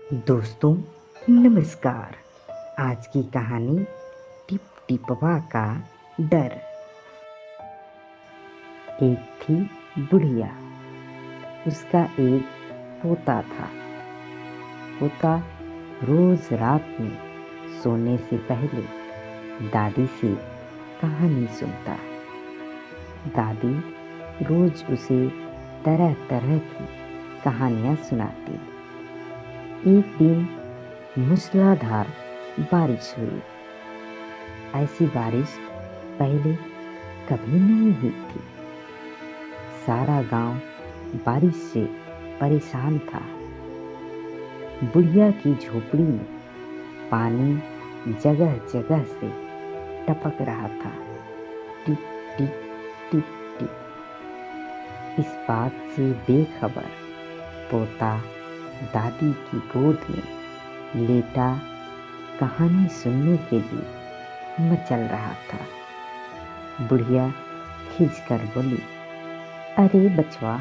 दोस्तों नमस्कार। आज की कहानी टिप टिपवा का डर। एक थी बुढ़िया। उसका एक पोता था। पोता रोज रात में सोने से पहले दादी से कहानी सुनता। दादी रोज उसे तरह तरह की कहानियाँ सुनाती। एक दिन मूसलाधार बारिश हुई। ऐसी बारिश पहले कभी नहीं हुई थी। सारा गांव बारिश से परेशान था। बुढ़िया की झोपड़ी में पानी जगह जगह से टपक रहा था। Tip tip tip tip. इस बात से बेखबर पोता दादी की गोद में लेटा कहानी सुनने के लिए मचल रहा था। बुढ़िया खिंचकर बोली, अरे बचवा,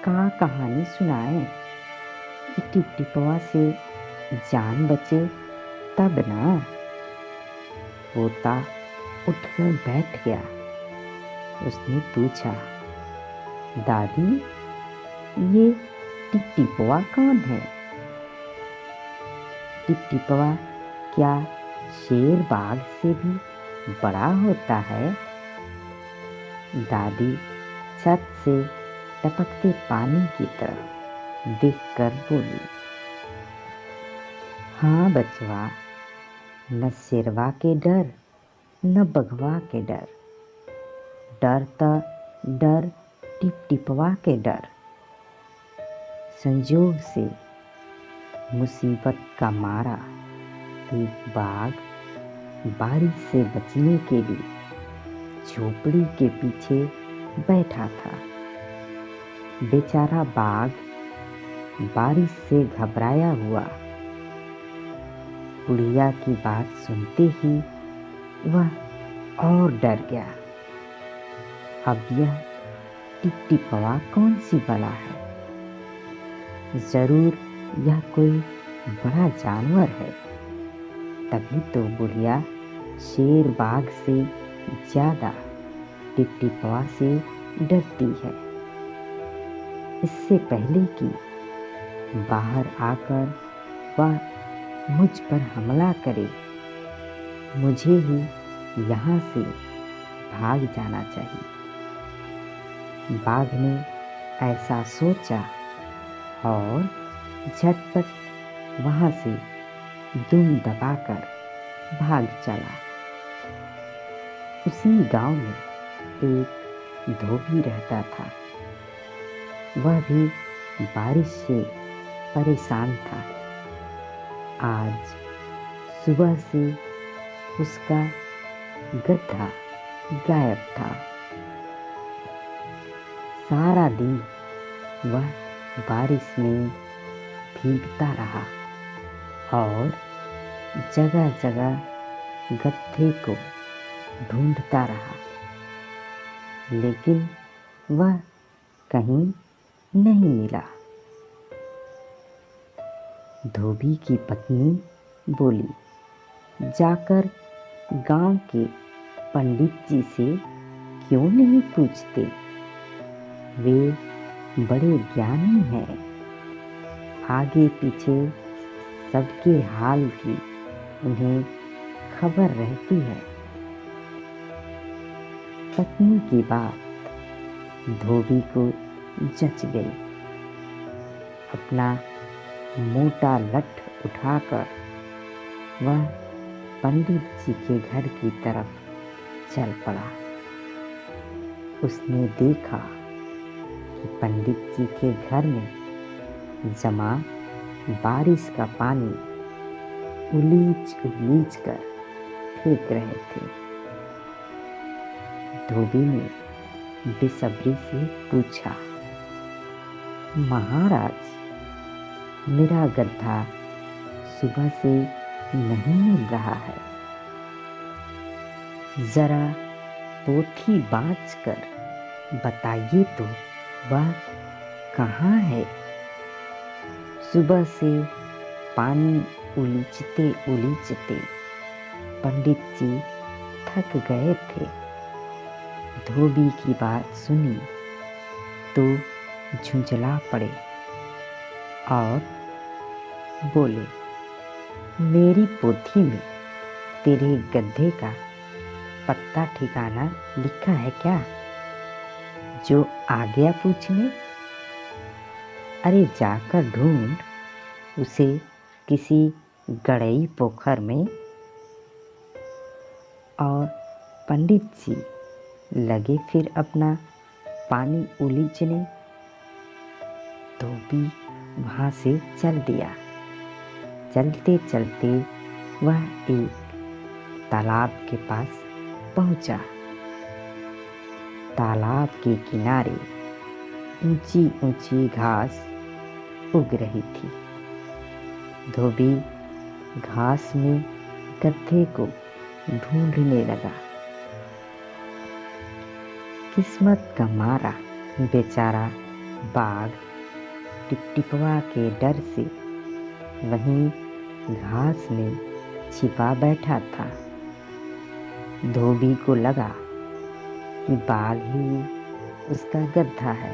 का कहानी सुनाए? टिप टिपवा से जान बचे तब ना। पोता उठकर बैठ गया। उसने पूछा, दादी, ये टिप टिपवा कौन है? टिप टिपवा क्या शेर बाघ से भी बड़ा होता है? दादी छत से टपकते पानी की तरफ देखकर बोली, हाँ बचवा, न शेरवा के डर न बघवा के डर। डर तो डर टिप टिपवा के डर। संजोग से मुसीबत का मारा एक बाघ बारिश से बचने के लिए झोपड़ी के पीछे बैठा था। बेचारा बाघ बारिश से घबराया हुआ बुढ़िया की बात सुनते ही वह और डर गया। अब यह टिप टिपवा कौन सी बला है? जरूर यह कोई बड़ा जानवर है। तभी तो बुढ़िया शेर बाघ से ज्यादा टिप टिपवा से डरती है। इससे पहले कि बाहर आकर वह मुझ पर हमला करे, मुझे ही यहाँ से भाग जाना चाहिए। बाघ ने ऐसा सोचा और झटपट वहाँ से दुम दबाकर भाग चला। उसी गांव में एक धोबी रहता था। वह भी बारिश से परेशान था। आज सुबह से उसका गधा गायब था। सारा दिन वह बारिश में भीगता रहा और जगह जगह गधे को ढूंढता रहा, लेकिन वह कहीं नहीं मिला। धोबी की पत्नी बोली, जाकर गांव के पंडित जी से क्यों नहीं पूछते? वे बड़े ज्ञानी हैं। आगे पीछे सबके हाल की उन्हें खबर रहती है। पत्नी की बात धोबी को जच गई। अपना मोटा लठ उठाकर वह पंडित जी के घर की तरफ चल पड़ा। उसने देखा कि पंडित जी के घर में जमा बारिश का पानी उलीच उलीच कर फेंक रहे थे। धोबी ने बेसब्री से पूछा, महाराज, मेरा गधा सुबह से नहीं मिल रहा है। जरा पोथी बाँच कर बताइए तो वह कहाँ है? सुबह से पानी उलीचते उलीचते पंडित जी थक गए थे। धोबी की बात सुनी तो झुंझला पड़े और बोले, मेरी पोथी में तेरे गड्ढे का पत्ता ठिकाना लिखा है क्या, जो आ गया पूछने? अरे जाकर ढूंढ उसे किसी गड़ई पोखर में। और पंडित जी लगे फिर अपना पानी उलीचने। धोबी वहाँ से चल दिया। चलते चलते वह एक तालाब के पास पहुँचा। तालाब के किनारे ऊंची ऊंची घास उग रही थी। धोबी घास में गड्ढे को ढूंढने लगा। किस्मत का मारा बेचारा बाघ टिपटिपवा के डर से वहीं घास में छिपा बैठा था। धोबी को लगा कि बाघ ही उसका गड्ढा है।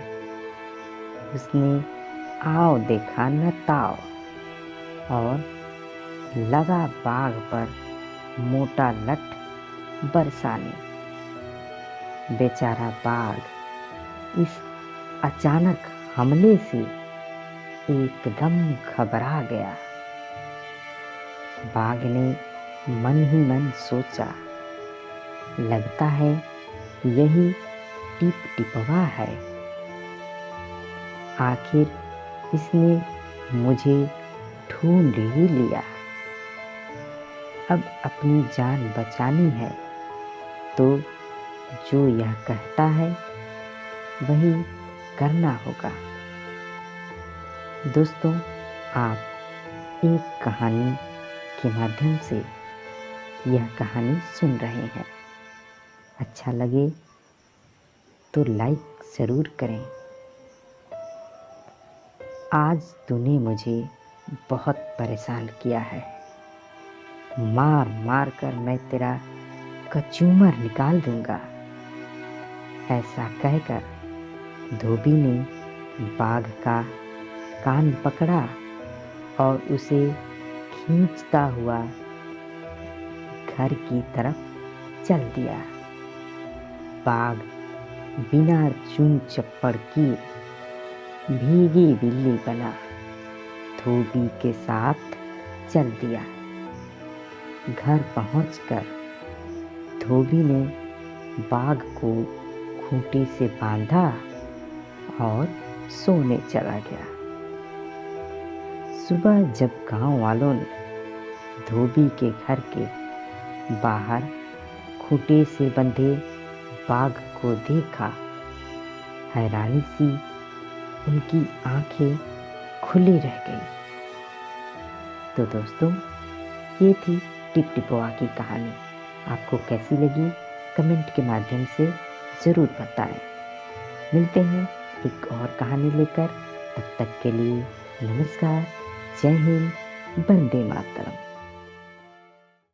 उसने आओ देखा न ताओ और लगा बाघ पर मोटा लठ बरसाने। बेचारा बाघ इस अचानक हमले से एकदम घबरा गया। बाघ ने मन ही मन सोचा, लगता है यही टिपटिपवा है। आखिर इसने मुझे ढूंढ ही लिया। अब अपनी जान बचानी है तो जो यह कहता है वही करना होगा। दोस्तों, आप एक कहानी के माध्यम से यह कहानी सुन रहे हैं। अच्छा लगे तो लाइक ज़रूर करें। आज तूने मुझे बहुत परेशान किया है। मार मार कर मैं तेरा कचूमर निकाल दूंगा। ऐसा कहकर धोबी ने बाघ का कान पकड़ा और उसे खींचता हुआ घर की तरफ चल दिया। बाघ बिना चूं चप्पड़ किए भीगी बिल्ली बना धोबी के साथ चल दिया। घर पहुंचकर धोबी ने बाघ को खूंटी से बांधा और सोने चला गया। सुबह जब गांव वालों ने धोबी के घर के बाहर खूंटे से बंधे बाघ को देखा, हैरानी सी उनकी आंखें खुली रह गई। तो दोस्तों, ये थी टिपटिपवा की कहानी। आपको कैसी लगी कमेंट के माध्यम से ज़रूर बताएं। मिलते हैं एक और कहानी लेकर। तब तक के लिए नमस्कार, जय हिंद, वंदे मातरम।